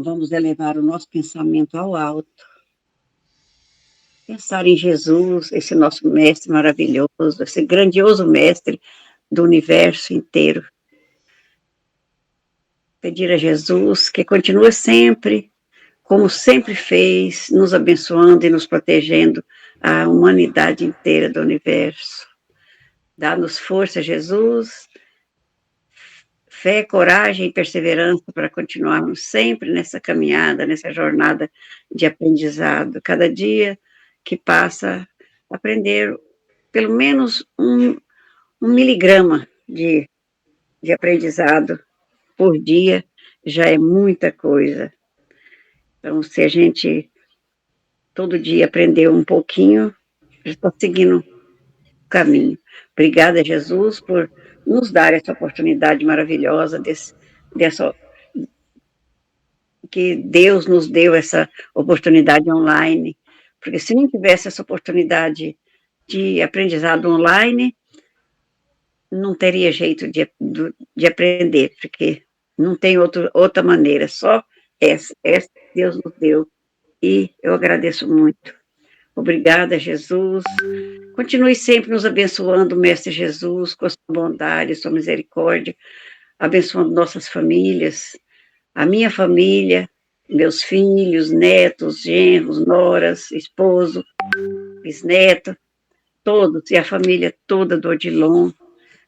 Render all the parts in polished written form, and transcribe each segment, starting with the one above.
Vamos elevar o nosso pensamento ao alto, pensar em Jesus, esse nosso mestre maravilhoso, esse grandioso mestre do universo inteiro. Pedir a Jesus que continue sempre, como sempre fez, nos abençoando e nos protegendo a humanidade inteira do universo. Dá-nos força, Jesus, fé, coragem e perseverança para continuarmos sempre nessa caminhada, nessa jornada de aprendizado. Cada dia que passa, aprender pelo menos um miligrama de aprendizado por dia já é muita coisa. Então, se a gente todo dia aprender um pouquinho, já está seguindo o caminho. Obrigada, Jesus, por nos dar essa oportunidade maravilhosa dessa que Deus nos deu essa oportunidade online, porque se não tivesse essa oportunidade de aprendizado online, não teria jeito de aprender, porque não tem outra maneira, só essa Deus nos deu, e eu agradeço muito. Obrigada, Jesus. Continue sempre nos abençoando, Mestre Jesus, com a sua bondade, sua misericórdia, abençoando nossas famílias, a minha família, meus filhos, netos, genros, noras, esposo, bisneto, todos, e a família toda do Odilon.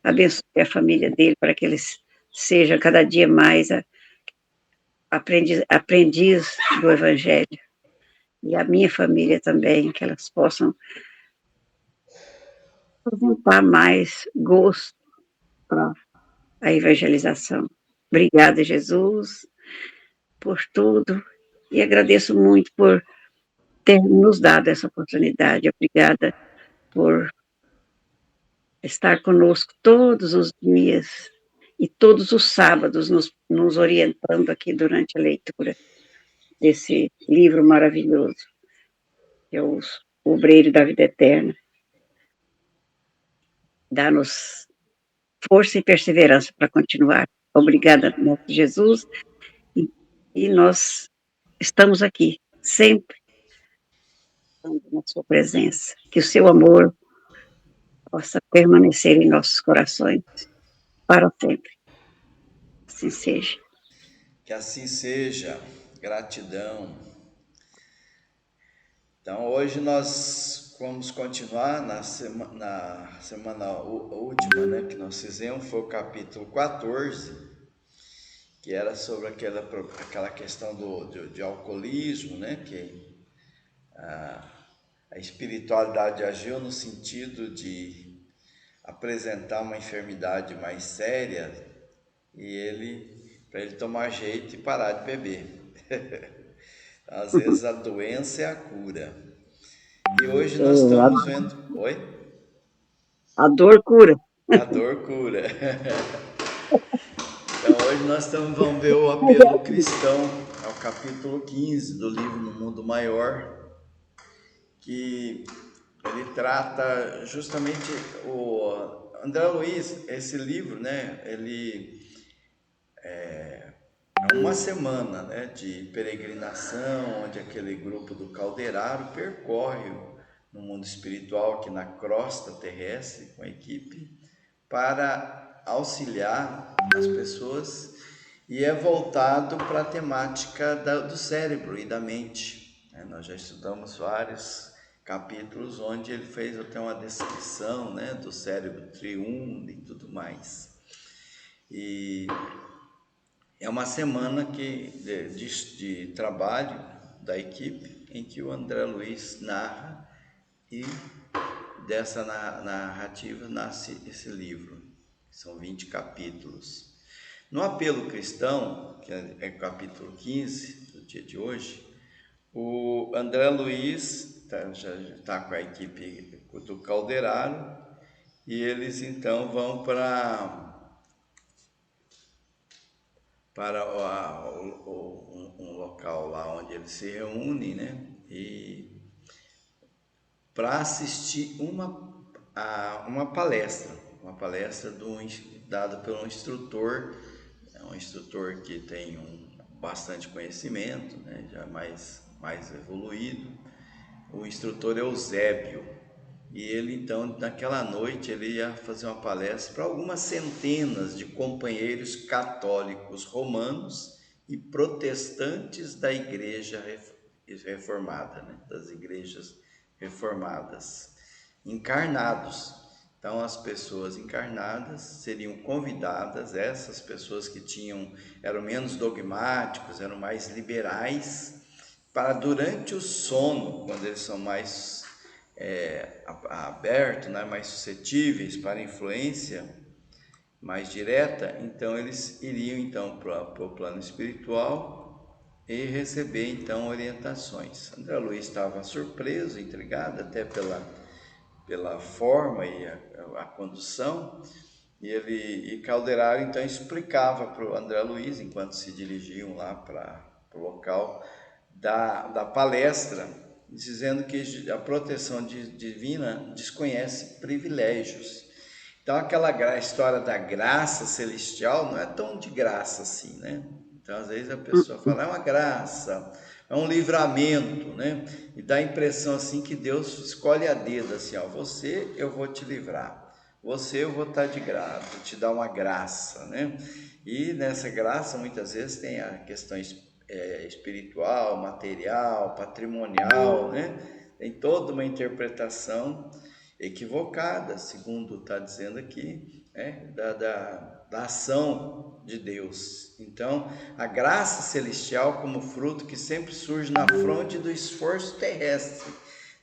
Abençoe a família dele para que eles sejam cada dia mais aprendiz do Evangelho. E a minha família também, que elas possam apresentar mais gosto para a evangelização. Obrigada, Jesus, por tudo, e agradeço muito por ter nos dado essa oportunidade. Obrigada por estar conosco todos os dias e todos os sábados nos orientando aqui durante a leitura desse livro maravilhoso, que é o Obreiro da Vida Eterna. Dá-nos força e perseverança para continuar. Obrigada, Mestre Jesus, e nós estamos aqui, sempre na sua presença. Que o seu amor possa permanecer em nossos corações para sempre. Assim seja. Que assim seja. Gratidão. Então, hoje nós vamos continuar na semana última, né, que nós fizemos, foi o capítulo 14, que era sobre aquela questão de alcoolismo, né, que a espiritualidade agiu no sentido de apresentar uma enfermidade mais séria para ele tomar jeito e parar de beber. Às vezes a doença é a cura. E hoje nós estamos vendo. Oi? A dor cura. A dor cura. Então hoje vamos ver o apelo cristão, ao capítulo 15 do livro No Mundo Maior, que ele trata justamente o André Luiz, esse livro, né? Ele é uma semana, né, de peregrinação, onde aquele grupo do Calderaro percorre no mundo espiritual, aqui na crosta terrestre, com a equipe, para auxiliar as pessoas, e é voltado para a temática do cérebro e da mente. Nós já estudamos vários capítulos onde ele fez até uma descrição, né, do cérebro triuno e tudo mais. E é uma semana de trabalho da equipe em que o André Luiz narra, e dessa narrativa nasce esse livro. São 20 capítulos. No apelo cristão, que é o capítulo 15 do dia de hoje, o André Luiz já está com a equipe do Calderaro, e eles então vão para um local lá onde eles se reúnem, né? E para assistir uma palestra dada por um instrutor que tem bastante conhecimento, né, já mais evoluído, o instrutor Eusébio. E ele então, naquela noite, ele ia fazer uma palestra para algumas centenas de companheiros católicos romanos e protestantes da igreja reformada, né, das igrejas reformadas, encarnados. Então, as pessoas encarnadas seriam convidadas, essas pessoas que eram menos dogmáticos, eram mais liberais, para durante o sono, quando eles são mais abertos, né, mais suscetíveis para influência mais direta, então eles iriam então para o plano espiritual e receber então orientações. André Luiz estava surpreso, intrigado até pela forma e a condução, e Calderaro então explicava para o André Luiz, enquanto se dirigiam lá para o local da palestra, dizendo que a proteção divina desconhece privilégios. Então aquela história da graça celestial não é tão de graça assim, né? Então às vezes a pessoa fala, é uma graça, é um livramento, né? E dá a impressão assim que Deus escolhe a dedo, assim, ó, você eu vou te livrar, você eu vou estar de graça, te dar uma graça, né? E nessa graça muitas vezes tem a questão espiritual, material, patrimonial, né? Tem toda uma interpretação equivocada, segundo está dizendo aqui, né? da ação de Deus. Então, a graça celestial como fruto que sempre surge na fronte do esforço terrestre.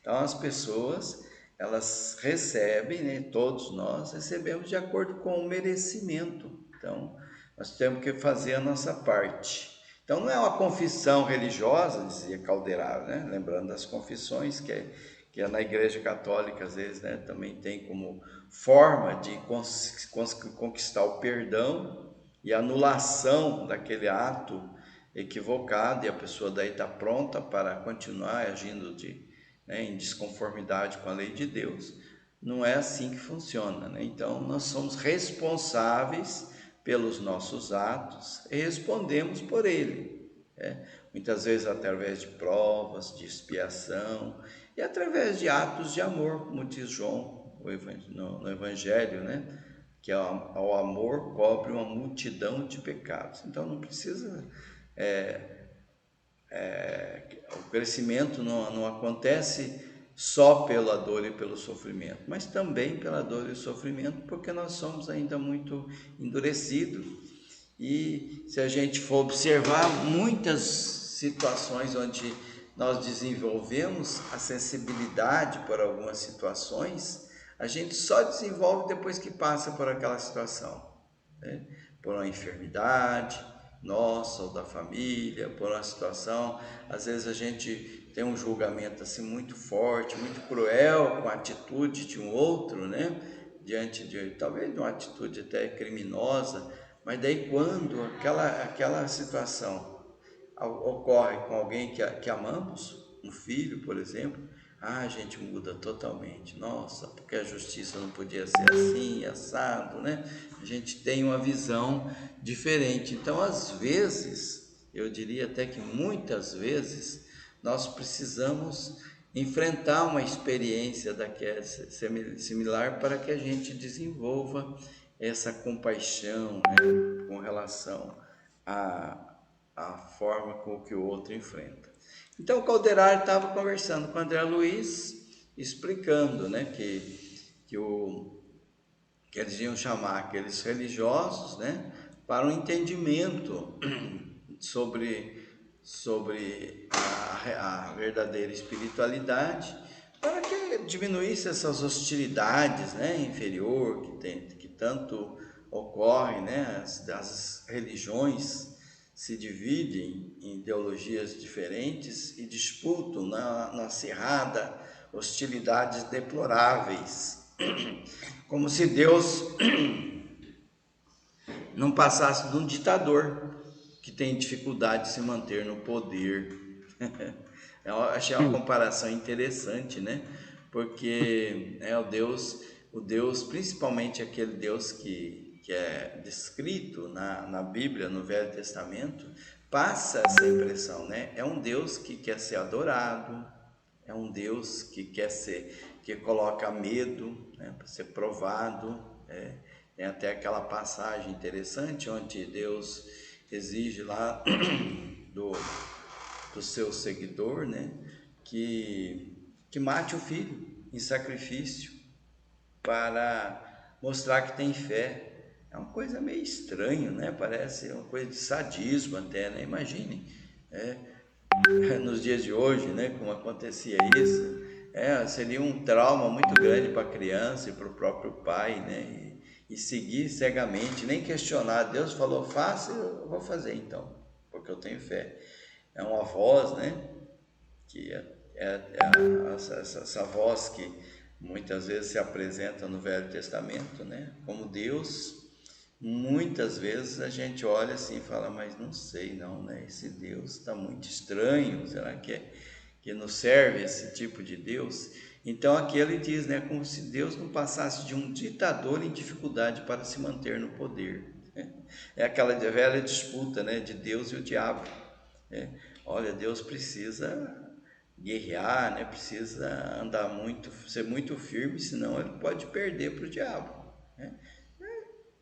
Então, as pessoas, elas recebem, né? Todos nós recebemos de acordo com o merecimento. Então, nós temos que fazer a nossa parte. Então, não é uma confissão religiosa, dizia Calderaro, né? Lembrando das confissões que é na Igreja Católica, às vezes, né, também tem como forma de conquistar o perdão e a anulação daquele ato equivocado, e a pessoa daí está pronta para continuar agindo em desconformidade com a lei de Deus. Não é assim que funciona, né? Então, nós somos responsáveis pelos nossos atos e respondemos por ele. Muitas vezes através de provas, de expiação e através de atos de amor, como diz João no Evangelho, né? Que ao amor cobre uma multidão de pecados. Então não precisa, o crescimento não acontece só pela dor e pelo sofrimento, mas também pela dor e o sofrimento, porque nós somos ainda muito endurecidos. E se a gente for observar muitas situações onde nós desenvolvemos a sensibilidade por algumas situações, a gente só desenvolve depois que passa por aquela situação, né? Por uma enfermidade nossa ou da família, por uma situação, às vezes a gente tem um julgamento assim muito forte, muito cruel com a atitude de um outro, né? Diante de talvez de uma atitude até criminosa, mas daí quando aquela situação ocorre com alguém que amamos, um filho, por exemplo, a gente muda totalmente. Nossa, porque a justiça não podia ser assim, assado, né? A gente tem uma visão diferente. Então, às vezes, eu diria até que muitas vezes, nós precisamos enfrentar uma experiência daquela similar para que a gente desenvolva essa compaixão, né, com relação a forma com que o outro enfrenta. Então, o Calderaro estava conversando com o André Luiz, explicando, né, que eles iam chamar aqueles religiosos, né, para um entendimento sobre a verdadeira espiritualidade, para que diminuísse essas hostilidades, né, inferior que tanto ocorre, né, as religiões se dividem em ideologias diferentes e disputam na acirrada hostilidades deploráveis, como se Deus não passasse de um ditador que tem dificuldade de se manter no poder. Eu achei uma comparação interessante, né? Porque o Deus, principalmente aquele Deus que é descrito na Bíblia, no Velho Testamento, passa essa impressão, né? É um Deus que quer ser adorado, é um Deus que coloca medo, né, para ser provado. Tem até aquela passagem interessante onde Deus exige lá do, do seu seguidor, né, que mate o filho em sacrifício para mostrar que tem fé. É uma coisa meio estranha, né? Parece uma coisa de sadismo até, né? Imagine, nos dias de hoje, né? Como acontecia isso. Seria um trauma muito grande para a criança e para o próprio pai, né? E seguir cegamente, nem questionar. Deus falou, faça, eu vou fazer então, porque eu tenho fé. É uma voz, né? Que essa voz que muitas vezes se apresenta no Velho Testamento, né? Como Deus. Muitas vezes a gente olha assim e fala, mas não sei não, né? Esse Deus está muito estranho, será que nos serve esse tipo de Deus? Então aqui ele diz, né? Como se Deus não passasse de um ditador em dificuldade para se manter no poder. É aquela velha disputa, né? De Deus e o diabo. Olha, Deus precisa guerrear, né? Precisa andar muito, ser muito firme, senão ele pode perder para o diabo. Né?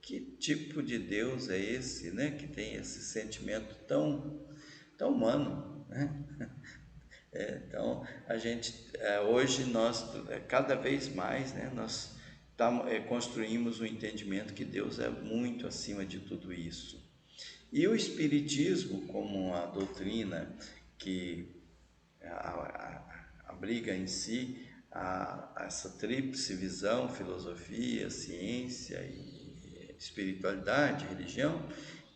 Que tipo de Deus é esse, né? Que tem esse sentimento tão humano, né? Então, a gente, hoje nós, cada vez mais, né? Nós construímos o entendimento que Deus é muito acima de tudo isso. E o Espiritismo, como uma doutrina que abriga em si essa tríplice visão, filosofia, ciência e espiritualidade, religião,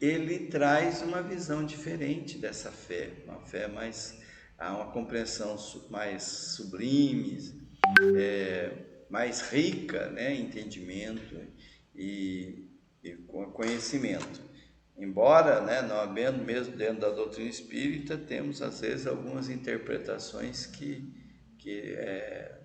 ele traz uma visão diferente dessa fé, uma fé mais, uma compreensão mais sublime, mais rica, né, em entendimento e conhecimento. Embora, né, não mesmo dentro da doutrina espírita, temos às vezes algumas interpretações que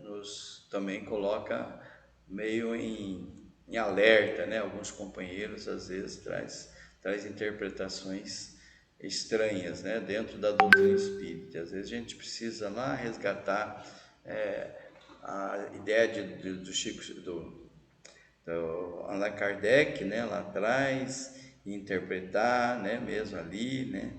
nos também coloca meio em alerta, né? Alguns companheiros às vezes traz interpretações estranhas, né, dentro da doutrina espírita. Às vezes a gente precisa lá resgatar a ideia do Chico, do Allan Kardec, né, lá atrás, interpretar, né, mesmo ali, né,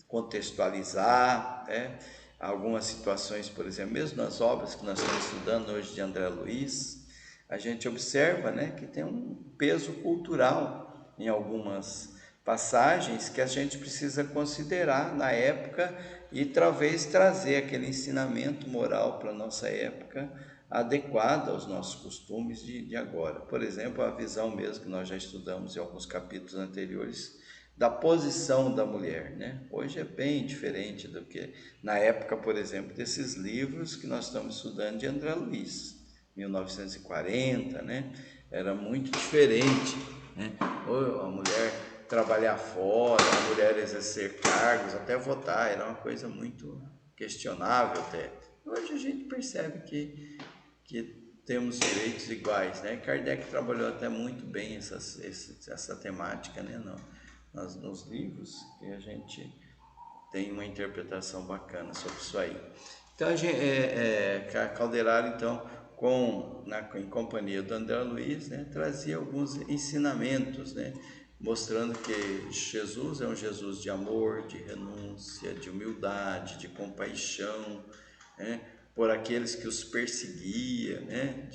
contextualizar, né, algumas situações, por exemplo, mesmo nas obras que nós estamos estudando hoje de André Luiz, a gente observa, né, que tem um peso cultural em algumas passagens que a gente precisa considerar na época e talvez trazer aquele ensinamento moral para a nossa época adequada aos nossos costumes de agora. Por exemplo, a visão mesmo que nós já estudamos em alguns capítulos anteriores da posição da mulher, né? Hoje é bem diferente do que na época, por exemplo, desses livros que nós estamos estudando de André Luiz, 1940, né? Era muito diferente, né? Ou a mulher trabalhar fora, a mulher exercer cargos, até votar, era uma coisa muito questionável até. Hoje a gente percebe que temos direitos iguais, né? Kardec trabalhou até muito bem essa temática, né? Nos livros, que a gente tem uma interpretação bacana sobre isso aí. Então, Calderaro, então, em companhia do André Luiz, né, trazia alguns ensinamentos, né, mostrando que Jesus é um Jesus de amor, de renúncia, de humildade, de compaixão, né, por aqueles que os perseguia, né?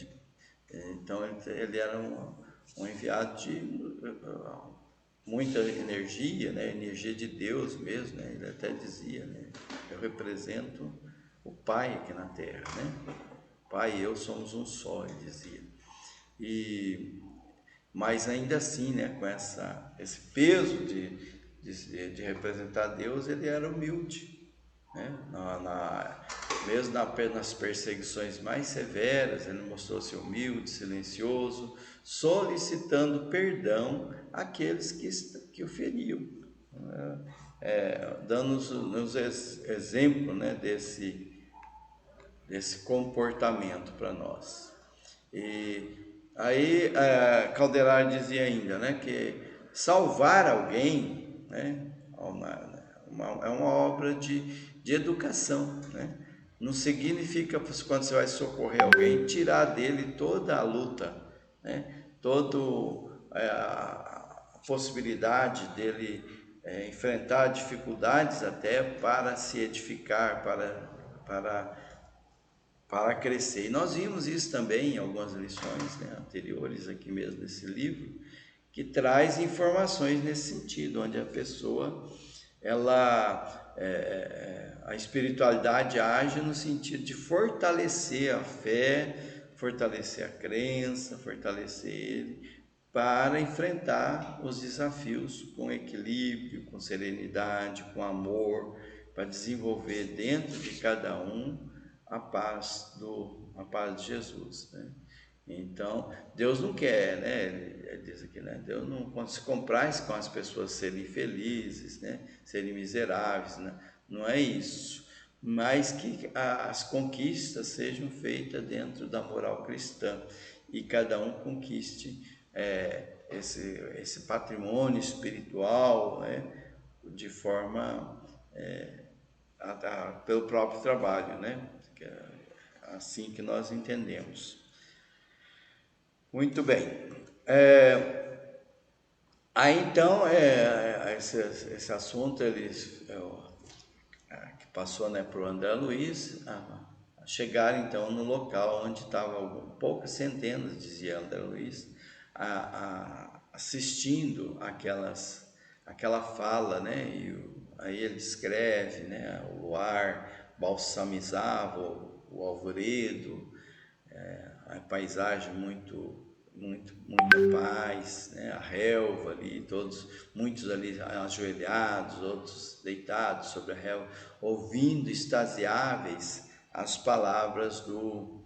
Então ele era um enviado de muita energia, né? Energia de Deus mesmo, né? Ele até dizia, né? Eu represento o Pai aqui na Terra, né? O Pai e eu somos um só, ele dizia. Mas ainda assim, né? Com esse peso de representar Deus, ele era humilde, né? Mesmo nas perseguições mais severas, ele mostrou-se humilde, silencioso, solicitando perdão àqueles que o feriam, dando-nos exemplo, né, desse comportamento para nós. E aí Calderaro dizia ainda, né, que salvar alguém, né, é uma obra de educação, né? Não significa, quando você vai socorrer alguém, tirar dele toda a luta, né? Toda a possibilidade dele enfrentar dificuldades até para se edificar, para, para crescer. E nós vimos isso também em algumas lições, né, anteriores aqui mesmo nesse livro, que traz informações nesse sentido, onde a pessoa, a espiritualidade age no sentido de fortalecer a fé, fortalecer a crença, fortalecer ele, para enfrentar os desafios com equilíbrio, com serenidade, com amor, para desenvolver dentro de cada um a paz de Jesus, né? Então, Deus não quer, né? Ele diz aqui, né? Deus não se compraz com as pessoas serem felizes, né? Serem miseráveis, né? Não é isso. Mas que as conquistas sejam feitas dentro da moral cristã e cada um conquiste esse patrimônio espiritual, né? De forma pelo próprio trabalho, né? Que é assim que nós entendemos. Muito bem. Aí então, esse assunto que passou, né, para o André Luiz, a chegar então no local onde estavam poucas centenas, dizia André Luiz, assistindo aquela fala, né? Aí ele descreve, né, o luar balsamizava o alvoredo, a paisagem muita paz, né? A relva ali, muitos ali ajoelhados, outros deitados sobre a relva, ouvindo extasiáveis as palavras do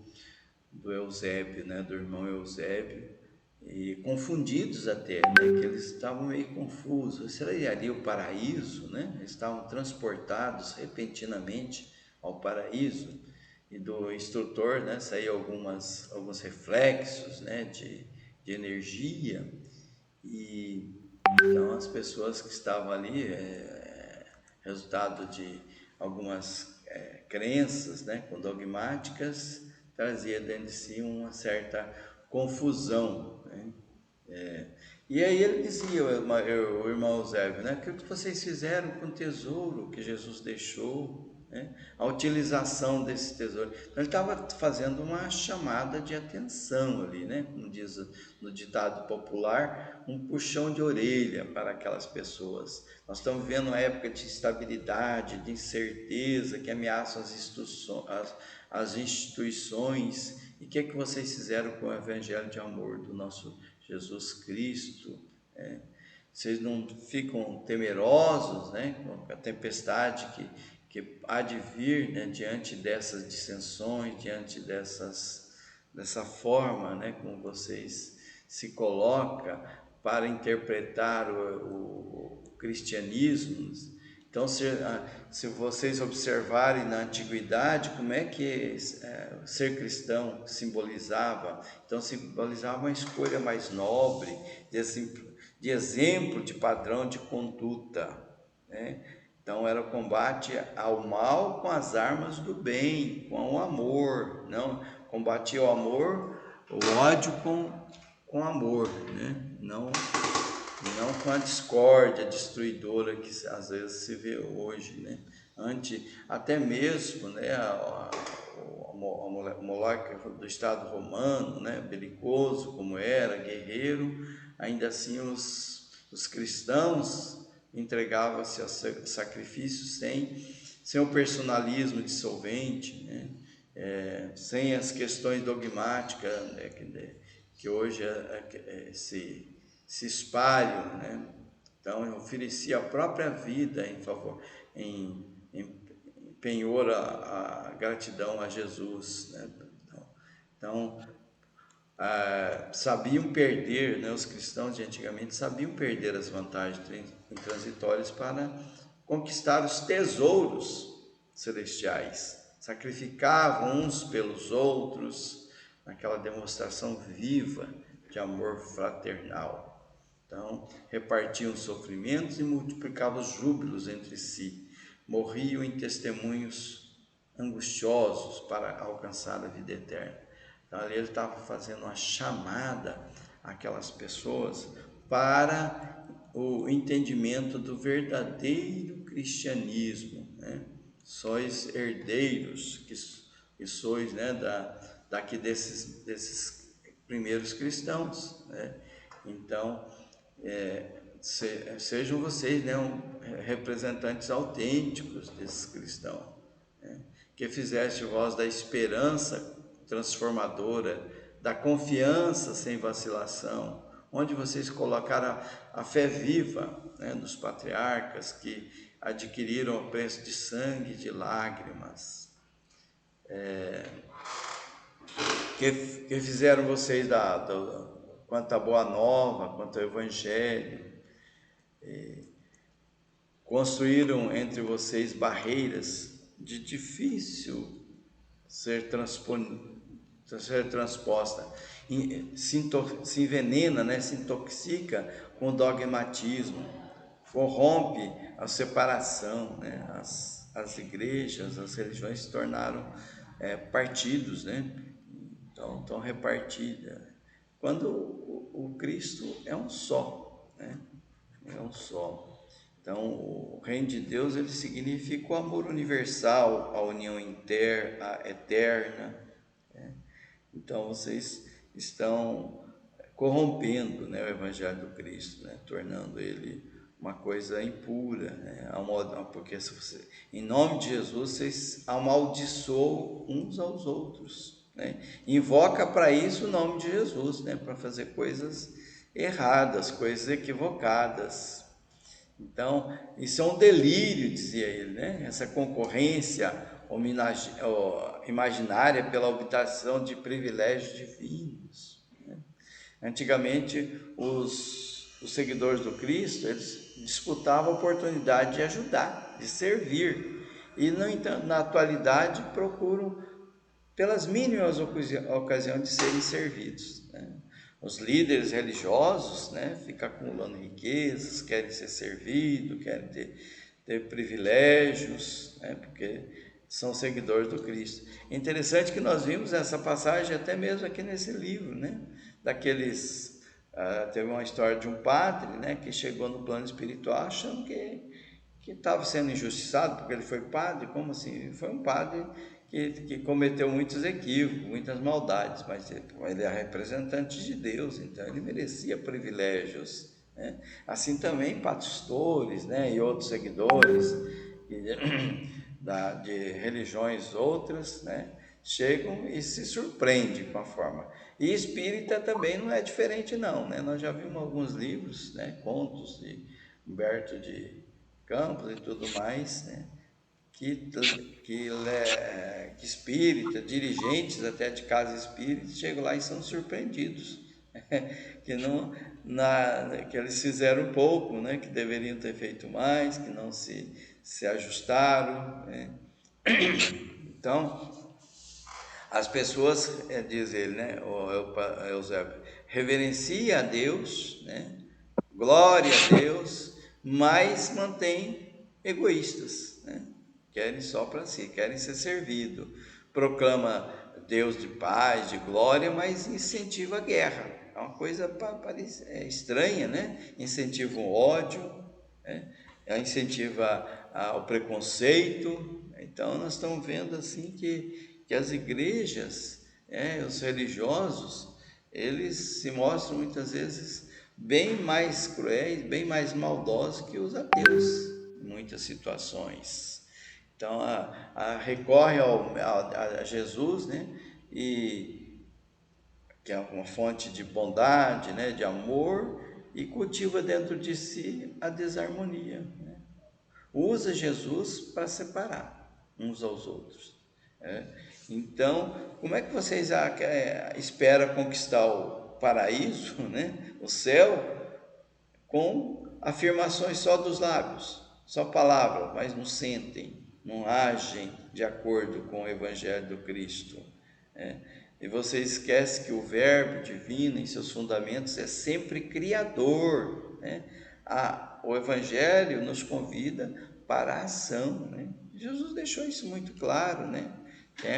Eusébio, né? Do irmão Eusébio, e confundidos até, né? Que eles estavam meio confusos. Seria ali o paraíso, né? Eles estavam transportados repentinamente ao paraíso. E do instrutor, né, saiu alguns reflexos, né, de energia, e então as pessoas que estavam ali, resultado de algumas crenças, né, dogmáticas, trazia dentro de si uma certa confusão, né? E aí ele dizia, o irmão Eusébio, né, aquilo que vocês fizeram com o tesouro que Jesus deixou, né, a utilização desse tesouro. Então ele estava fazendo uma chamada de atenção ali, né, como diz no ditado popular, um puxão de orelha para aquelas pessoas. Nós estamos vivendo uma época de instabilidade, de incerteza, que ameaçam as instituições. E o que é que vocês fizeram com o evangelho de amor do nosso Jesus Cristo? Vocês não ficam temerosos, né, com a tempestade que há de vir, né, diante dessas dissensões, diante dessa forma, né, como vocês se colocam para interpretar o cristianismo? Então, se vocês observarem na antiguidade, como é que ser cristão simbolizava? Então, simbolizava uma escolha mais nobre, de exemplo, de padrão de conduta, né? Então, era o combate ao mal com as armas do bem, com o amor. Não combatia o amor, o ódio com amor, né? Não com a discórdia destruidora que às vezes se vê hoje, né? Até mesmo, né, o monarca do Estado romano, né, belicoso como era, guerreiro, ainda assim os cristãos entregavam-se a sacrifícios sem o personalismo dissolvente, né? Sem as questões dogmáticas, né, que hoje se espalham, né? Então, oferecia a própria vida em favor, em penhor a gratidão a Jesus, né? Então, sabiam perder, né? Os cristãos de antigamente sabiam perder as vantagens transitórias para conquistar os tesouros celestiais. Sacrificavam uns pelos outros, naquela demonstração viva de amor fraternal. Então, repartiam os sofrimentos e multiplicavam os júbilos entre si. morriam em testemunhos angustiosos para alcançar a vida eterna. Então ali ele estava fazendo uma chamada àquelas pessoas para o entendimento do verdadeiro cristianismo, né? Sois herdeiros, que sois, né, daqui desses primeiros cristãos, né? Então, sejam vocês, né, representantes autênticos desses cristãos, né? Que fizeste voz da esperança transformadora, da confiança sem vacilação, onde vocês colocaram a fé viva, né, dos patriarcas que adquiriram o preço de sangue e de lágrimas, que fizeram vocês quanto à boa nova, quanto ao evangelho, construíram entre vocês barreiras de difícil ser transposta, se envenena, né? Se intoxica com o dogmatismo, corrompe a separação, né? As igrejas, as religiões se tornaram partidos, né? Então, estão repartidas. Quando o Cristo é um só, né? É um só. Então, o reino de Deus, ele significa o amor universal, a união eterna, né? Então, vocês estão corrompendo, né, o evangelho do Cristo, né, tornando ele uma coisa impura, né, porque em nome de Jesus vocês amaldiçoam uns aos outros, né, invoca para isso o nome de Jesus, né, para fazer coisas erradas, coisas equivocadas. Então, isso é um delírio, dizia ele, né? Essa concorrência imaginária pela obtenção de privilégios divinos, né? Antigamente, os seguidores do Cristo, eles disputavam a oportunidade de ajudar, de servir. E, no entanto, na atualidade, procuram pelas mínimas ocasiões de serem servidos, né? Os líderes religiosos, né, ficam acumulando riquezas, querem ser servidos, querem ter privilégios, né, porque são seguidores do Cristo. É interessante que nós vimos essa passagem até mesmo aqui nesse livro, né, teve uma história de um padre, né, que chegou no plano espiritual achando que estava sendo injustiçado porque ele foi padre. Como assim? Ele foi um padre que cometeu muitos equívocos, muitas maldades, mas ele é representante de Deus, então ele merecia privilégios, né? Assim também pastores, né, e outros seguidores de religiões outras, né, chegam e se surpreendem com a forma. E espírita também não é diferente não, né? Nós já vimos alguns livros, né, contos de Humberto de Campos e tudo mais, né, que espírita, dirigentes até de casas espíritas, chegam lá e são surpreendidos, que eles fizeram pouco, né, que deveriam ter feito mais, que não se ajustaram, né? Então, as pessoas, diz ele, né, Eusébio, reverencia a Deus, né, glória a Deus, mas mantém egoístas, né? Querem só para si, querem ser servidos. Proclama Deus de paz, de glória, mas incentiva a guerra. É uma coisa estranha, né? Incentiva o ódio, né? Incentiva o preconceito. Então, nós estamos vendo assim que as igrejas, os religiosos, eles se mostram muitas vezes bem mais cruéis, bem mais maldosos que os ateus, em muitas situações. Então, recorre a Jesus, né? E que é uma fonte de bondade, né? De amor, e cultiva dentro de si a desarmonia, né? Usa Jesus para separar uns aos outros, né? Então, como é que vocês esperam conquistar o paraíso, né? O céu, com afirmações só dos lábios, só palavras, mas não sentem, não agem de acordo com o Evangelho do Cristo, né? E você esquece que o Verbo divino, em seus fundamentos, é sempre criador, né? O Evangelho nos convida para a ação, né? Jesus deixou isso muito claro, né? Tem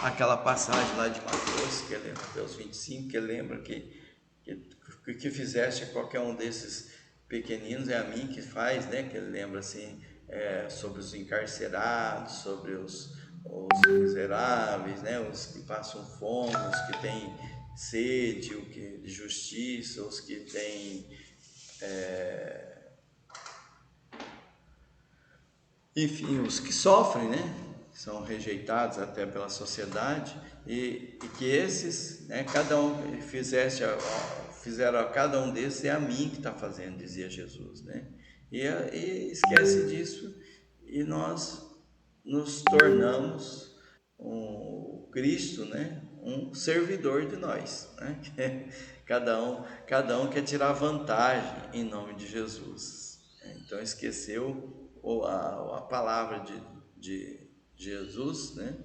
aquela passagem lá de Mateus, que ele, Mateus 25, que ele lembra que fizeste a qualquer um desses pequeninos, é a mim que faz, né? Que ele lembra assim, sobre os encarcerados, sobre os miseráveis, né? Os que passam fome, os que têm sede, de justiça, os que têm, enfim, os que sofrem, né? São rejeitados até pela sociedade, e que esses, né? Cada um fizeram a cada um desses, é a mim que está fazendo, dizia Jesus, né? E esquece disso, e nós nos tornamos o Cristo, né? Um servidor de nós, né? Cada um quer tirar vantagem em nome de Jesus. Então esqueceu a palavra de Jesus, né?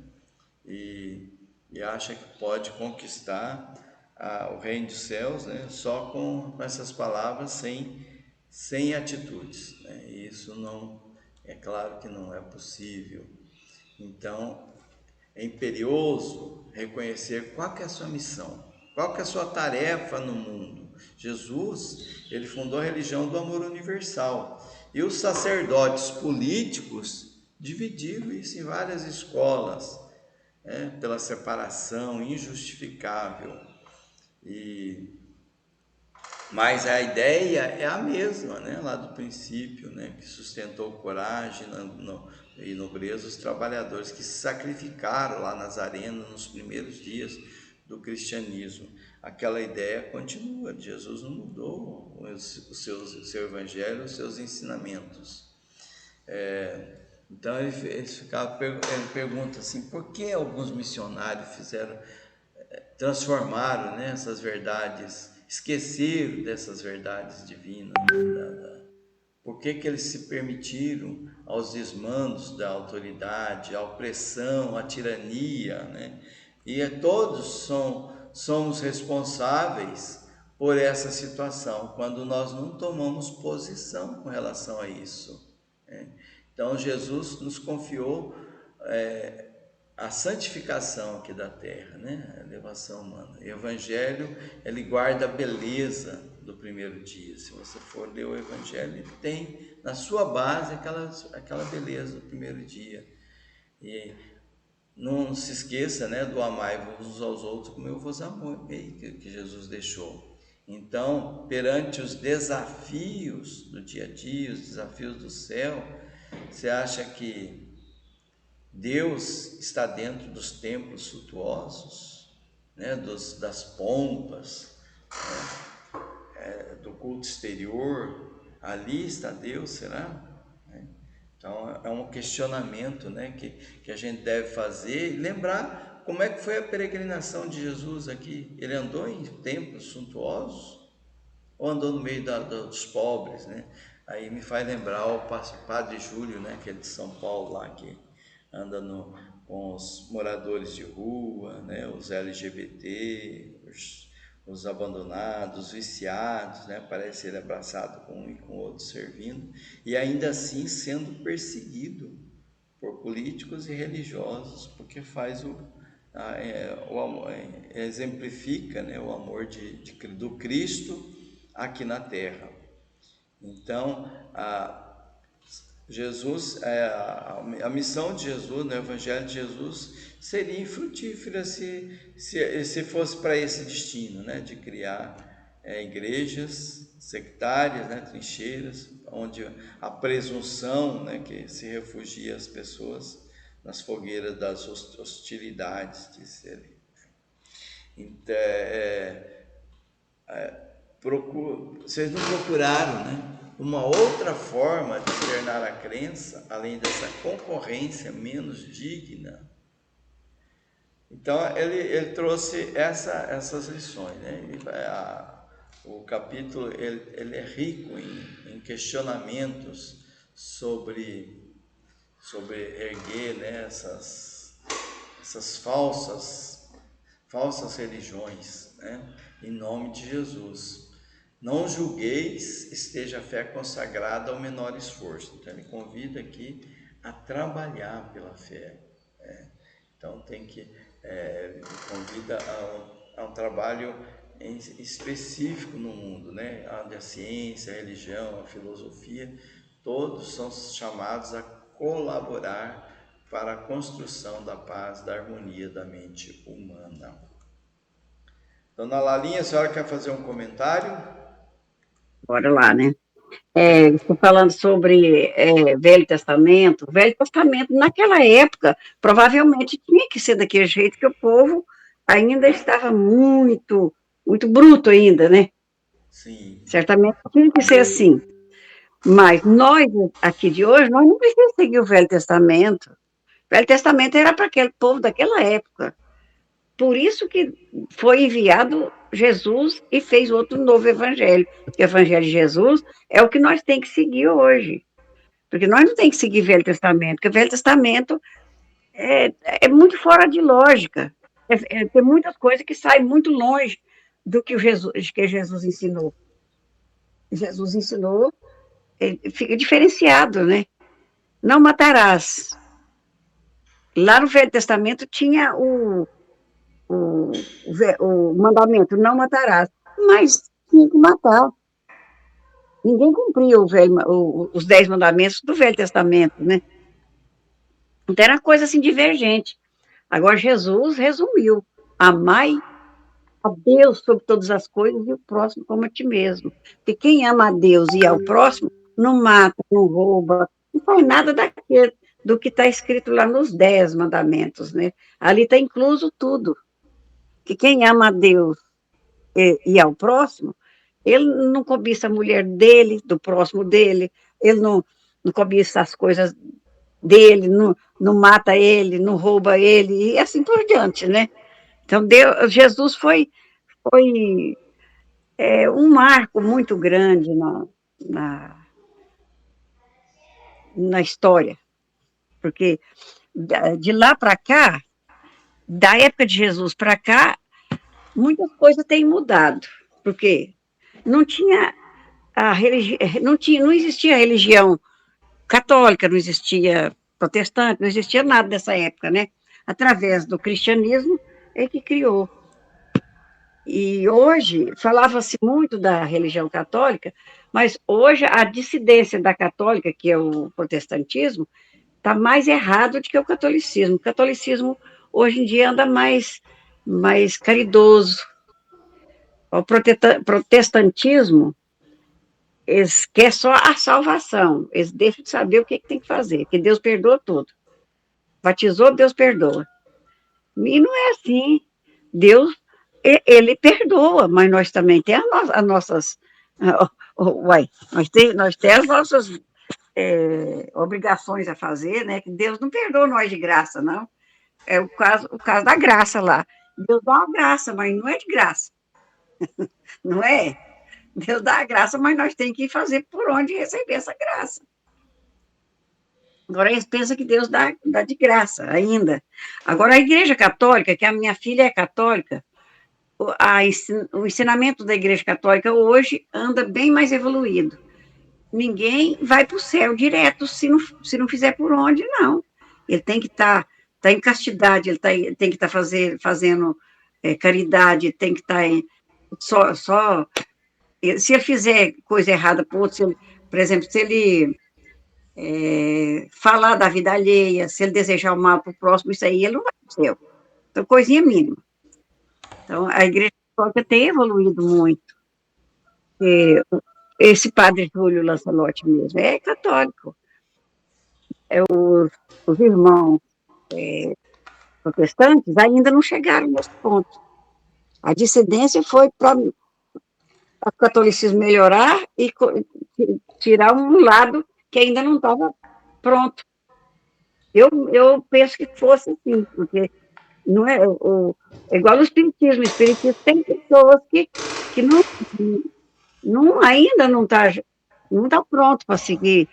E acha que pode conquistar o reino dos céus, né? Só com essas palavras, sem atitudes, né? E isso não, é claro que não é possível. Então, é imperioso reconhecer qual que é a sua missão, qual que é a sua tarefa no mundo. Jesus, ele fundou a religião do amor universal, e os sacerdotes políticos dividiram isso em várias escolas, pela separação injustificável. Mas a ideia é a mesma, né? Lá do princípio, né? Que sustentou coragem e nobreza os trabalhadores que se sacrificaram lá nas arenas nos primeiros dias do cristianismo. Aquela ideia continua. Jesus não mudou o seu evangelho, os seus ensinamentos. Então ele pergunta assim: por que alguns missionários transformaram, né, essas verdades, esqueceram dessas verdades divinas, né? Por que eles se permitiram aos desmandos da autoridade, à opressão, à tirania, né? E todos somos responsáveis por essa situação, quando nós não tomamos posição com relação a isso, né? Então Jesus nos confiou a santificação aqui da terra, né? A elevação humana. O Evangelho, ele guarda a beleza do primeiro dia. Se você for ler o Evangelho, ele tem na sua base aquela beleza do primeiro dia. E não se esqueça, né, do amai-vos uns aos outros como eu vos amei, que Jesus deixou. Então, perante os desafios do dia a dia, os desafios do céu, você acha que Deus está dentro dos templos suntuosos, né, das pompas, do culto exterior? Ali está Deus, será? Então é um questionamento, né, que a gente deve fazer e lembrar como é que foi a peregrinação de Jesus aqui. Ele andou em templos suntuosos ou andou no meio dos pobres, né? Aí me faz lembrar o Padre Júlio, né, que é de São Paulo lá, que anda com os moradores de rua, né, os LGBT, os abandonados, os viciados, né? Parece ele abraçado com um e com o outro servindo, e ainda assim sendo perseguido por políticos e religiosos, porque faz exemplifica, né, o amor do Cristo aqui na terra. Então, a missão de Jesus, no Evangelho de Jesus, seria infrutífera se fosse para esse destino, né, de criar igrejas sectárias, né, trincheiras, onde a presunção, né, que se refugia as pessoas nas fogueiras das hostilidades, disse ele. Então, vocês não procuraram, né, uma outra forma de externar a crença, além dessa concorrência menos digna. Então ele trouxe essas lições, né? O capítulo ele é rico em questionamentos sobre erguer, né, essas falsas religiões, né, em nome de Jesus. Não julgueis, esteja a fé consagrada ao menor esforço. Então, ele convida aqui a trabalhar pela fé. Então, tem que, convida a um trabalho específico no mundo, né? Onde a ciência, a religião, a filosofia, todos são chamados a colaborar para a construção da paz, da harmonia da mente humana. Dona Lalinha, a senhora quer fazer um comentário? Bora lá, né? Estou falando sobre Velho Testamento. Velho Testamento, naquela época, provavelmente tinha que ser daquele jeito que o povo ainda estava muito, muito bruto ainda, né? Sim. Certamente tinha que ser assim. Mas nós, aqui de hoje, nós não precisamos seguir o Velho Testamento. O Velho Testamento era para aquele povo daquela época. Por isso que foi enviado Jesus e fez outro novo evangelho. O evangelho de Jesus é o que nós temos que seguir hoje. Porque nós não temos que seguir o Velho Testamento, porque o Velho Testamento é muito fora de lógica. Tem muitas coisas que saem muito longe do que Jesus ensinou. Jesus ensinou, fica diferenciado, né? Não matarás. Lá no Velho Testamento tinha o mandamento, não matarás. Mas tinha que matar. Ninguém cumpria os 10 mandamentos do Velho Testamento, né? Então era coisa assim divergente. Agora Jesus resumiu: amai a Deus sobre todas as coisas e o próximo como a ti mesmo. Porque quem ama a Deus e ao próximo não mata, não rouba, não faz nada daquilo, do que está escrito lá nos 10 mandamentos, né? Ali está incluso tudo. Que quem ama a Deus e ao próximo, ele não cobiça a mulher dele, do próximo dele, ele não cobiça as coisas dele, não mata ele, não rouba ele, e assim por diante, né? Então, Jesus foi um marco muito grande na, na história, porque de lá para cá, da época de Jesus para cá, muitas coisas têm mudado, porque não tinha não existia religião católica, não existia protestante, não existia nada dessa época, né? Através do cristianismo é que criou. E hoje falava-se muito da religião católica, mas hoje a dissidência da católica, que é o protestantismo, está mais errado do que o catolicismo. O catolicismo hoje em dia anda mais caridoso. O protestantismo, eles querem só a salvação, eles deixam de saber o que tem que fazer, que Deus perdoa tudo. Batizou, Deus perdoa. E não é assim. Deus, ele perdoa, mas nós também temos as nossas. Uai, nós temos as nossas obrigações a fazer, né? Que Deus não perdoa nós de graça, não. É o caso da graça lá. Deus dá uma graça, mas não é de graça. Não é? Deus dá a graça, mas nós temos que fazer por onde receber essa graça. Agora eles pensam que Deus dá de graça ainda. Agora a Igreja Católica, que a minha filha é católica, o ensinamento da Igreja Católica hoje anda bem mais evoluído. Ninguém vai para o céu direto se não fizer por onde, não. Ele tem que tá em castidade, tem que estar fazendo caridade, tem que estar só. Se ele fizer coisa errada para o outro, por exemplo, se ele falar da vida alheia, se ele desejar o mal para o próximo, isso aí ele não vai para o céu. Então, coisinha mínima. Então, a Igreja Católica tem evoluído muito. Esse padre Júlio Lancelotti mesmo é católico. Os irmãos protestantes ainda não chegaram nesse ponto. A dissidência foi para o catolicismo melhorar e tirar um lado que ainda não estava pronto. Eu penso que fosse assim, porque não é igual o espiritismo. O espiritismo tem pessoas que ainda não tá pronto para seguir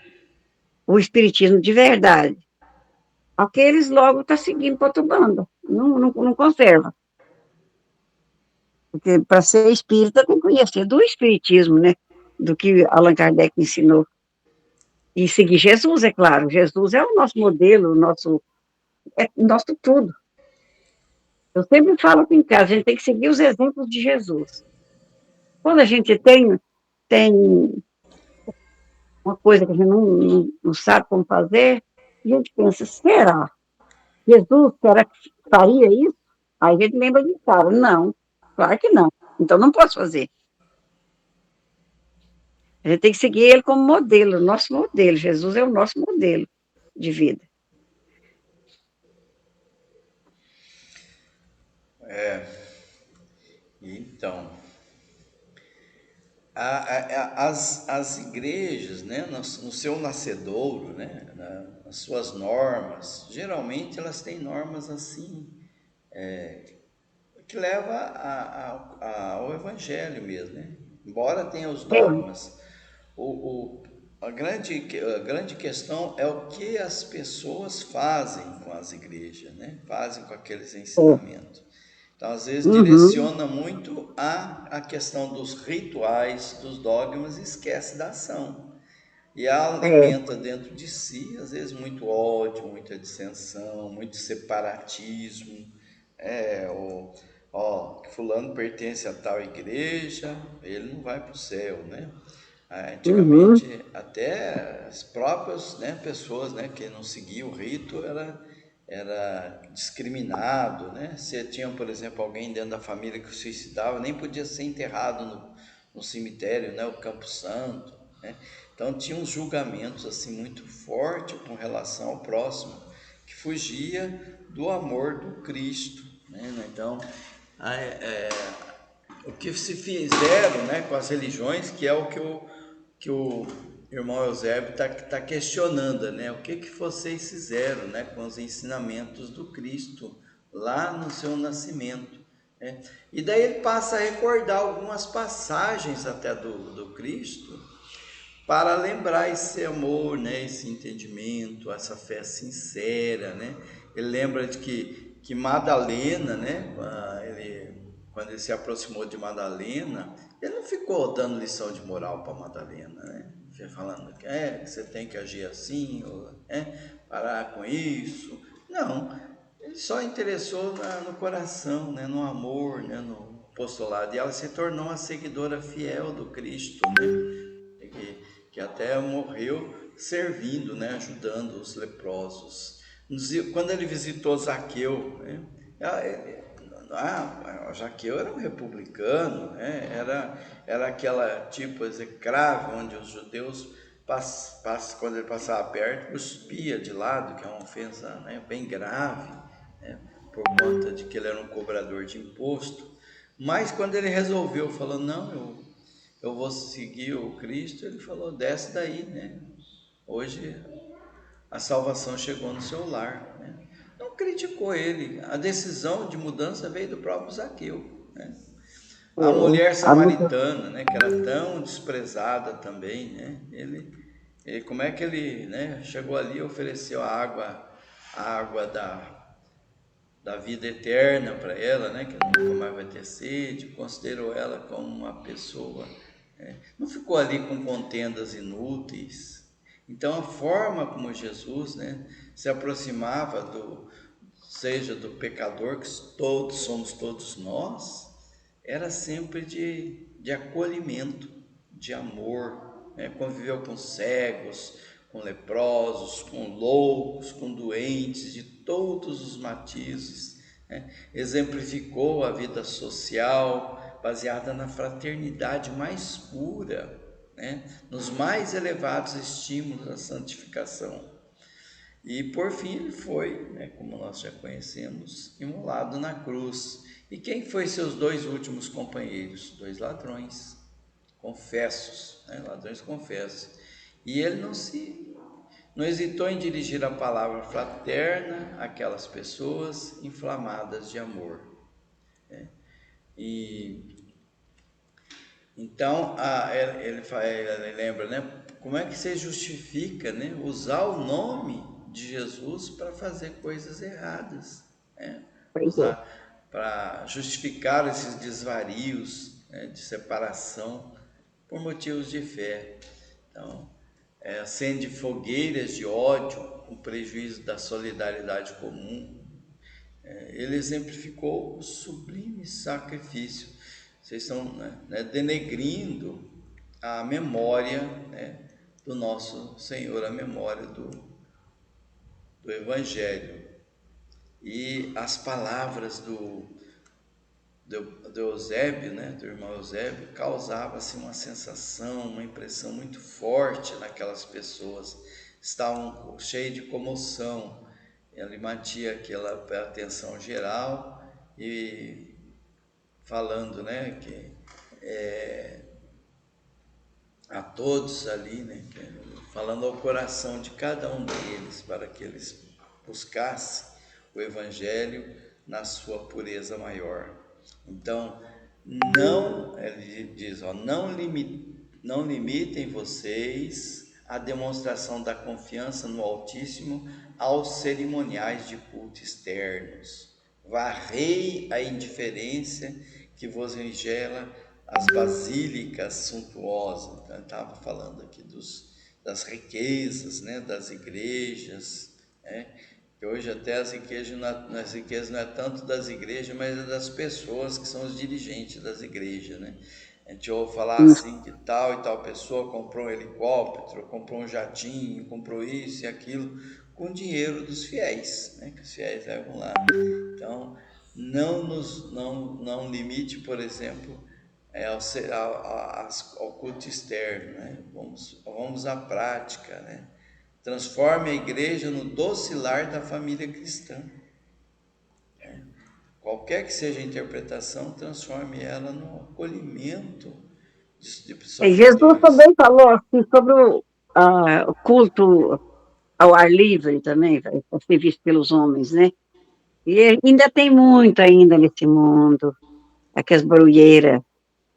o espiritismo de verdade. Aqueles logo estão seguindo para outro bando, não conserva. Porque para ser espírita tem que conhecer do espiritismo, né? Do que Allan Kardec ensinou. E seguir Jesus, é claro. Jesus é o nosso modelo, o nosso tudo. Eu sempre falo aqui em casa, a gente tem que seguir os exemplos de Jesus. Quando a gente tem uma coisa que a gente não sabe como fazer, a gente pensa, será? Será que faria isso? Aí a gente lembra de cara, não, claro que não. Então não posso fazer. A gente tem que seguir ele como modelo, nosso modelo. Jesus é o nosso modelo de vida. Então, as igrejas, né, no seu nascedouro, né, nas suas normas, geralmente elas têm normas assim, que leva ao evangelho mesmo, né? Embora tenha os É, dogmas, a grande questão é o que as pessoas fazem com as igrejas, né? Fazem com aqueles é. ensinamentos. Então, às vezes, Uhum, direciona muito a questão dos rituais, dos dogmas e esquece da ação. E é. alimenta dentro de si, às vezes, muito ódio, muita dissensão, muito separatismo. Que fulano pertence a tal igreja, ele não vai para o céu, né? Uhum, Antigamente, até as próprias, né, pessoas, né, que não seguiam o rito era discriminado, né? Se tinha, por exemplo, alguém dentro da família que se suicidava, nem podia ser enterrado no cemitério, né, o Campo Santo, né? Então tinha uns julgamentos assim muito fortes com relação ao próximo, que fugia do amor do Cristo, né? Então, o que se fizeram, né, com as religiões, que é o que o irmão Eusébio está questionando, né? O que vocês fizeram, né, com os ensinamentos do Cristo lá no seu nascimento, né? E daí ele passa a recordar algumas passagens até do Cristo para lembrar esse amor, né, esse entendimento, essa fé sincera, né? Ele lembra de que Madalena, né, quando ele se aproximou de Madalena, ele não ficou dando lição de moral para Madalena, né? Falando que você tem que agir assim, ou, parar com isso. Não, ele só interessou no coração, né, no amor, né, no postulado. E ela se tornou uma seguidora fiel do Cristo, né? Que até morreu servindo, né, ajudando os leprosos. Quando ele visitou Zaqueu, né, Zaqueu era um republicano, né, era aquela tipo execrável onde os judeus quando ele passava perto, cuspia de lado, que é uma ofensa, né, bem grave, né, por conta de que ele era um cobrador de imposto. Mas quando ele resolveu, falou, não, eu vou seguir o Cristo, ele falou, desce daí, né? Hoje a salvação chegou no seu lar, né? Não criticou ele, a decisão de mudança veio do próprio Zaqueu, né? A mulher A luta, samaritana, né, que era tão desprezada também, né? Como é que ele, né, chegou ali e ofereceu a água da vida eterna para ela, né, que nunca mais vai ter sede, considerou ela como uma pessoa, não ficou ali com contendas inúteis. Então a forma como Jesus, né, se aproximava seja do pecador, que somos todos nós, era sempre de acolhimento, de amor, né? Conviveu com cegos, com leprosos, com loucos, com doentes, de todos os matizes, né? Exemplificou a vida social baseada na fraternidade mais pura, né? Nos mais elevados estímulos da santificação. E por fim ele foi, né, como nós já conhecemos, imolado na cruz. E quem foi seus dois últimos companheiros? Dois ladrões, confessos, né, ladrões confessos. E ele não hesitou em dirigir a palavra fraterna àquelas pessoas inflamadas de amor. E então ele lembra, né? Como é que você justifica, né? Usar o nome de Jesus para fazer coisas erradas, né? pois é. Usar. para justificar esses desvarios, né, de separação por motivos de fé. Então, acende fogueiras de ódio com prejuízo da solidariedade comum. Ele exemplificou o sublime sacrifício. Vocês estão, né, denegrindo a memória, né, do nosso Senhor, a memória do Evangelho. E as palavras do Eusébio, né, do irmão Eusébio, causava assim, uma sensação, uma impressão muito forte naquelas pessoas. Estavam cheias de comoção. Ele mantinha aquela atenção geral e falando, né, que a todos ali, né, falando ao coração de cada um deles, para que eles buscassem o Evangelho na sua pureza maior. Então, ele diz, ó, não limitem vocês a demonstração da confiança no Altíssimo aos cerimoniais de culto externos. Varrei a indiferença que vos engela as basílicas suntuosas. Então, estava falando aqui das riquezas, né, das igrejas, né? Que hoje até as riquezas não é tanto das igrejas, mas é das pessoas que são os dirigentes das igrejas, né? A gente ouve falar assim que tal e tal pessoa comprou um helicóptero, comprou um jatinho, comprou isso e aquilo, com dinheiro dos fiéis, né? Que os fiéis levam lá. Então, não limite, por exemplo, ao culto externo, né? Vamos à prática, né? Transforme a igreja no doce lar da família cristã. Qualquer que seja a interpretação, transforme ela no acolhimento de Jesus sofredores. também falou assim, sobre o culto ao ar livre também, para ser visto pelos homens, né? E ainda tem muito ainda nesse mundo, aquelas barulheiras,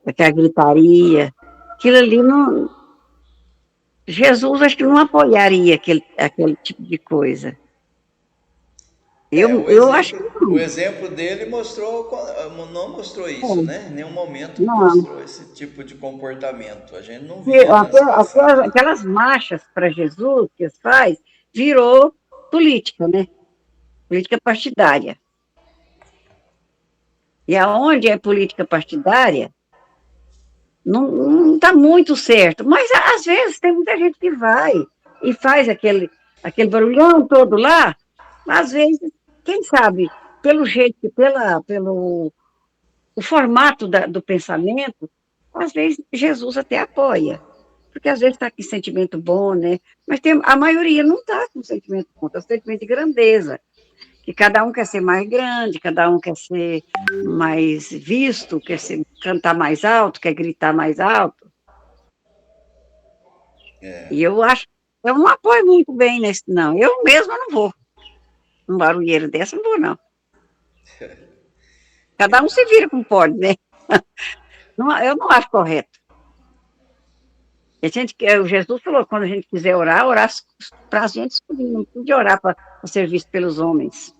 aquela gritaria. Aquilo ali não. Jesus acho que não apoiaria aquele tipo de coisa. Eu acho que O não. exemplo dele não mostrou isso, né? Em nenhum momento Não. mostrou esse tipo de comportamento. A gente não E via nas passagens. aquelas marchas para Jesus que eles faz, virou política, né? Política partidária. E aonde é política partidária, não está muito certo. Mas, às vezes, tem muita gente que vai e faz aquele barulhão todo lá. Às vezes, quem sabe, pelo jeito, pelo o formato do pensamento, às vezes Jesus até apoia. Porque às vezes está com sentimento bom, né? Mas a maioria não está com sentimento bom, está com sentimento de grandeza. Que cada um quer ser mais grande, cada um quer ser mais visto, cantar mais alto, quer gritar mais alto. E eu não apoio muito bem nesse, não. Eu mesma não vou. Um barulheiro dessa, não vou, não. Cada um se vira como pode, né? Eu não acho correto. O Jesus falou, quando a gente quiser orar para a gente escolher, não pode orar para ser visto pelos homens.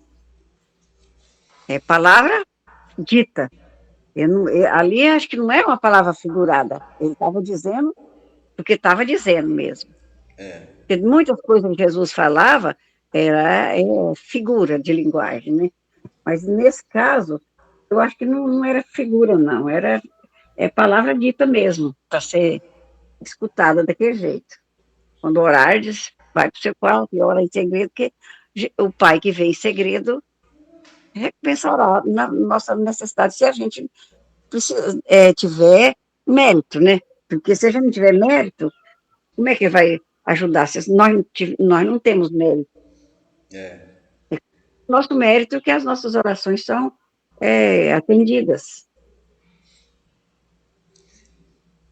É palavra dita. Ali acho que não é uma palavra figurada. Ele estava dizendo porque estava dizendo mesmo. Porque muitas coisas que Jesus falava era figura de linguagem, né? Mas nesse caso, eu acho que não era figura, não. É palavra dita mesmo, para ser escutada daquele jeito. Quando orardes, vai para o seu quarto e ora em segredo, porque o Pai que vê em segredo recompensará na nossa necessidade, se a gente tiver mérito, né? Porque se a gente não tiver mérito, como é que vai ajudar? Se nós não temos mérito. Nosso mérito é que as nossas orações são atendidas.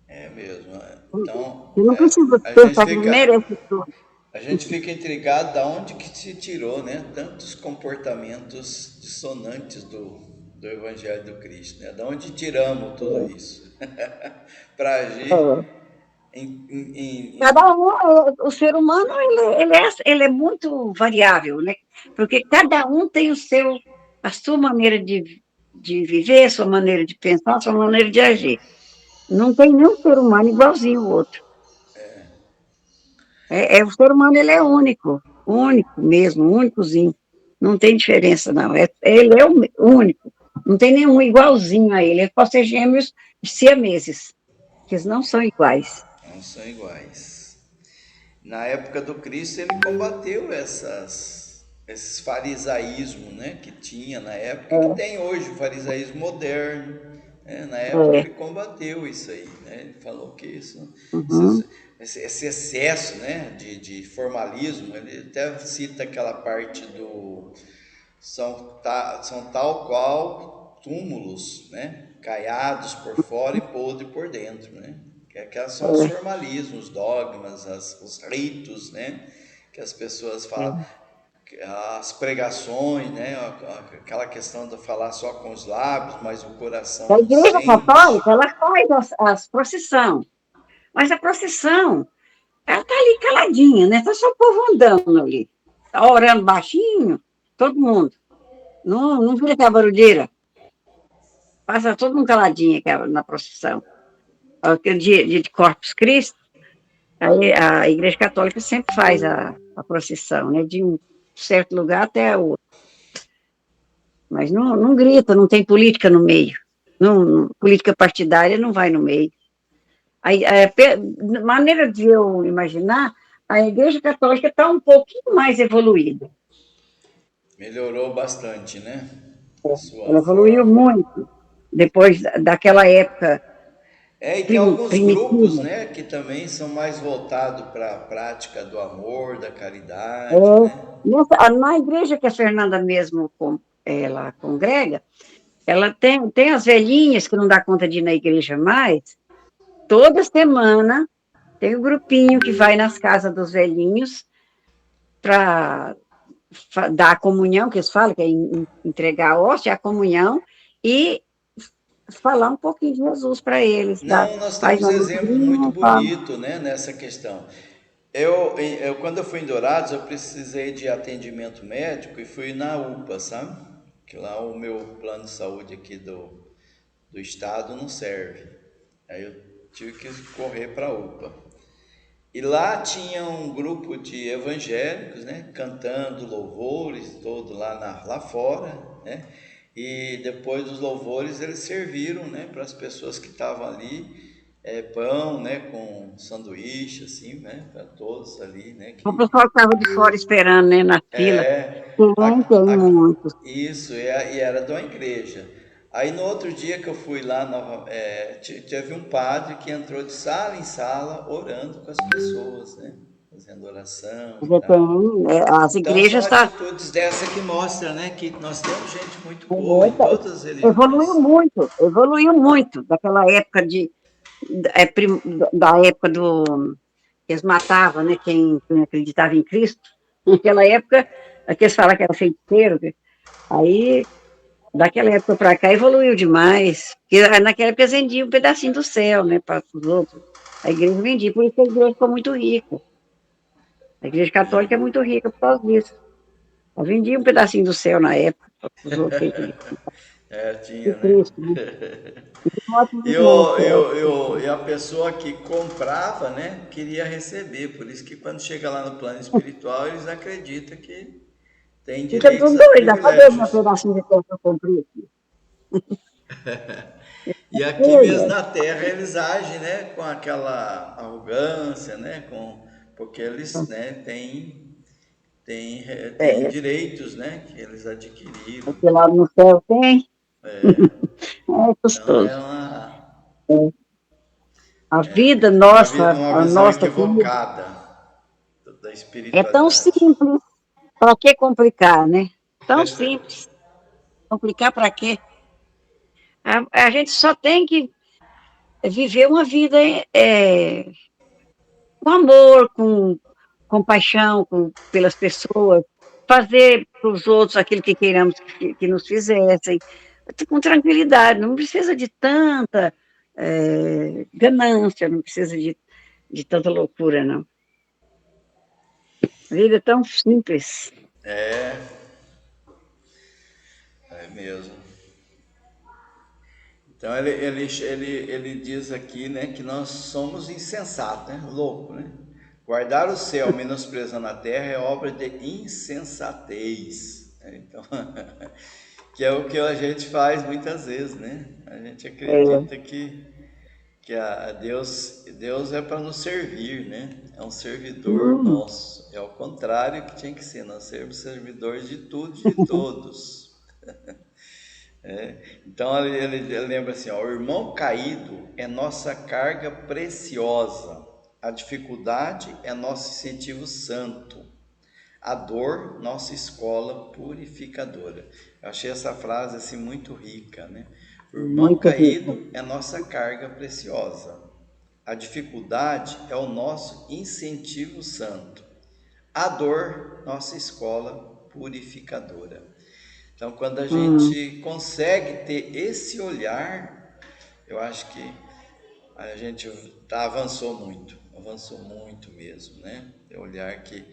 É mesmo. Então, Eu não preciso pensar que merece tudo. a gente fica intrigado da onde que se tirou, né, tantos comportamentos dissonantes do Evangelho do Cristo, né? Da onde tiramos tudo isso para agir Cada um, o ser humano, ele é muito variável, né? Porque cada um tem a sua maneira de viver, sua maneira de pensar, sua maneira de agir. Não tem nenhum ser humano igualzinho ao outro. O ser humano, ele é único mesmo, únicozinho. Não tem diferença, não. Ele é o único. Não tem nenhum igualzinho a ele. Ele pode ser gêmeos siameses, que eles não são iguais. Não são iguais. Na época do Cristo, ele combateu esses farisaísmos, né, que tinha na época, e que tem hoje, o farisaísmo moderno. Né? Na época É, ele combateu isso aí, né? Ele falou que uhum, esse excesso, né, de formalismo, ele até cita aquela parte do são tal qual túmulos, né, caiados por fora e podre por dentro, né? Que são os é, formalismos, os dogmas, os ritos, né? Que as pessoas falam, é. as pregações, né? Aquela questão de falar só com os lábios, mas o coração A não Igreja sente. Católica, ela faz as procissão, mas a procissão, ela está ali caladinha, né? Está só o povo andando ali, tá orando baixinho, todo mundo. Não vira aquela barulheira, passa todo mundo caladinho na procissão. Aquele dia de Corpus Christi, aí a Igreja Católica sempre faz a procissão, né? De um certo lugar até outro. Mas não grita, não tem política no meio. Política partidária não vai no meio. Maneira de eu imaginar, a Igreja Católica está um pouquinho mais evoluída. Melhorou bastante, né? A sua Ela evoluiu forma. muito depois daquela época E tem alguns grupos, primitiva. né, que também são mais voltados para a prática do amor, da caridade, É, né? na igreja que a Fernanda mesmo ela congrega, ela tem as velhinhas que não dá conta de ir na igreja mais. Toda semana tem um grupinho que vai nas casas dos velhinhos para dar a comunhão, que eles falam, que é entregar a hóstia, a comunhão, e falar um pouquinho de Jesus para eles. Não, nós Faz temos uma exemplos muito letrinha, fala. bonitos, né, nessa questão. Quando eu fui em Dourados, eu precisei de atendimento médico e fui na UPA, sabe? Que lá o meu plano de saúde aqui do estado não serve. Aí eu tive que correr para a UPA. E lá tinha um grupo de evangélicos, né, cantando louvores todo lá fora, né? E depois dos louvores eles serviram, né, para as pessoas que estavam ali, pão, né, com sanduíche, assim, né, para todos ali, né, O pessoal que estava de fora esperando, né, na fila. Tem muitos. isso, e era de uma igreja. Aí no outro dia que eu fui lá, teve um padre que entrou de sala em sala orando com as pessoas, né? Fazendo oração e tal. As Então são igrejas atitudes dessa que mostra, né, que nós temos gente muito boa em todas as religiões. evoluiu muito daquela época da época que eles matavam, né, quem acreditava em Cristo. Naquela época, aqueles falavam que era feiticeiro, aí daquela época para cá evoluiu demais. Porque naquela época eles vendiam um pedacinho do céu, né, para os outros. A igreja vendia, por isso que a igreja ficou muito rica. A igreja católica é muito rica por causa disso. Ela vendia um pedacinho do céu na época para os outros que acreditavam em Tinha, né? Cristo, né? Mostra E, muito mais céu. e a pessoa que comprava, né, queria receber. Por isso que quando chega lá no plano espiritual, eles acreditam que tem Fica direitos tudo a doida. Cadê o meu privilégios. pedacinho de terra que eu comprei aqui? E aqui mesmo Olha, na Terra eles agem, né, com aquela arrogância, né, porque eles, né, têm é, direitos, né, que eles adquiriram. porque lá no céu tem, é Então é gostoso. A vida uma a visão nossa aqui, equivocada da é tão espiritualidade. simples. Para que complicar, né? Tão simples. Complicar para quê? A gente só tem que viver uma vida com amor, com compaixão pelas pessoas, fazer para os outros aquilo que queiramos que nos fizessem, com tranquilidade, não precisa de tanta ganância, não precisa de tanta loucura, não. A vida é tão simples. É, é mesmo. Então ele diz aqui, né, que nós somos insensatos, né? Louco, né? Guardar o céu menosprezando a terra é obra de insensatez. Então, que é o que a gente faz muitas vezes, né? A gente acredita que Deus é para nos servir, né? É um servidor nosso. É o contrário que tinha que ser. Nós sermos servidores de tudo e de todos. Então ele lembra assim, ó, o irmão caído é nossa carga preciosa, a dificuldade é nosso incentivo santo, a dor nossa escola purificadora. Eu achei essa frase assim muito rica, né? O irmão Muito rico. caído é nossa carga preciosa, a dificuldade é o nosso incentivo santo, a dor nossa escola purificadora. Então, quando a gente consegue ter esse olhar, eu acho que a gente avançou muito mesmo, né? É olhar que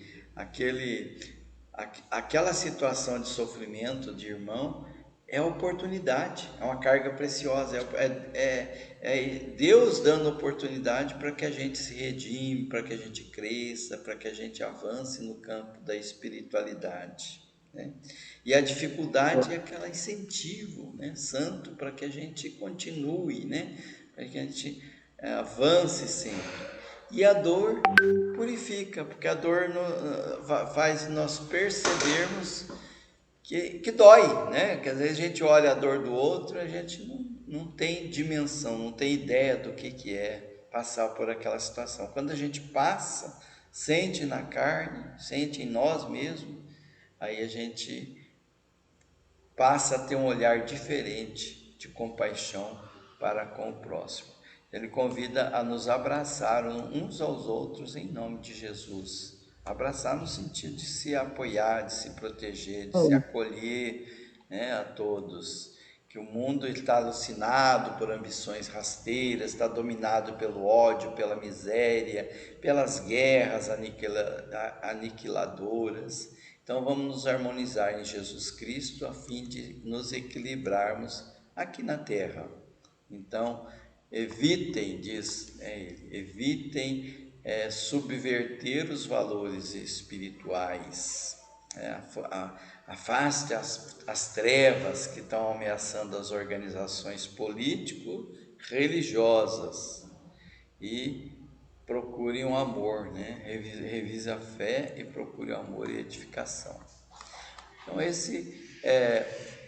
aquela situação de sofrimento de irmão é oportunidade, é uma carga preciosa, é Deus dando oportunidade para que a gente se redime, para que a gente cresça, para que a gente avance no campo da espiritualidade, né? E a dificuldade é aquele incentivo, né, santo para que a gente continue, né, para que a gente avance sempre. E a dor purifica, porque a dor faz nós percebermos que dói, né? Que às vezes a gente olha a dor do outro, a gente não tem dimensão, não tem ideia do que é passar por aquela situação. Quando a gente passa, sente na carne, sente em nós mesmos, aí a gente passa a ter um olhar diferente de compaixão para com o próximo. Ele convida a nos abraçar uns aos outros em nome de Jesus. Abraçar no sentido de se apoiar, de se proteger, de se acolher, né, a todos. Que o mundo está alucinado por ambições rasteiras, está dominado pelo ódio, pela miséria, pelas guerras aniquiladoras. Então vamos nos harmonizar em Jesus Cristo a fim de nos equilibrarmos aqui na terra. Então evitem, diz ele, evitem subverter os valores espirituais. Afaste as trevas que estão ameaçando as organizações político-religiosas e procurem o amor, né? Revise a fé e procure o amor e edificação. Então esse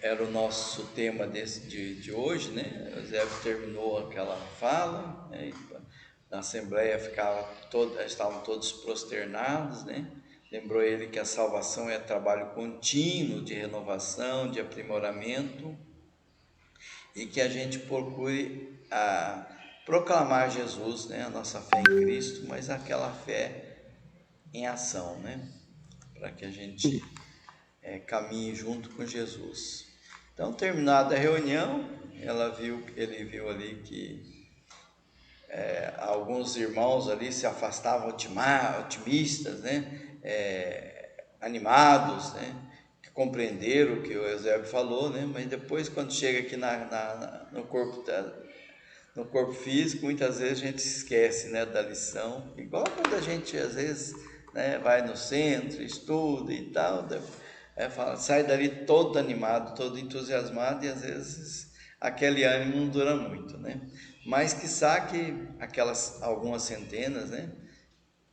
era o nosso tema de hoje, né? O Zé terminou aquela fala, né? Na assembleia estavam todos prosternados, né? Lembrou ele que a salvação é trabalho contínuo de renovação, de aprimoramento, e que a gente procure proclamar Jesus, né? A nossa fé em Cristo, mas aquela fé em ação, né? Para que a gente caminhe junto com Jesus. Então, terminada a reunião, ele viu ali que alguns irmãos ali se afastavam otimistas, né? Animados, né? Que compreenderam o que o Eusébio falou, né? Mas depois, quando chega aqui no corpo físico, muitas vezes a gente esquece, né, da lição. Igual quando a gente, às vezes, né, vai no centro, estuda e tal, sai dali todo animado, todo entusiasmado, e às vezes aquele ânimo não dura muito, né? Mas quiçá que algumas centenas, né,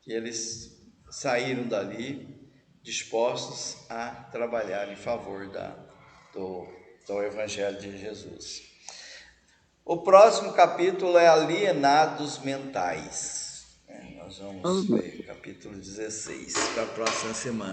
que eles saíram dali dispostos a trabalhar em favor do Evangelho de Jesus. O próximo capítulo é Alienados Mentais. Nós vamos ver capítulo 16 para a próxima semana.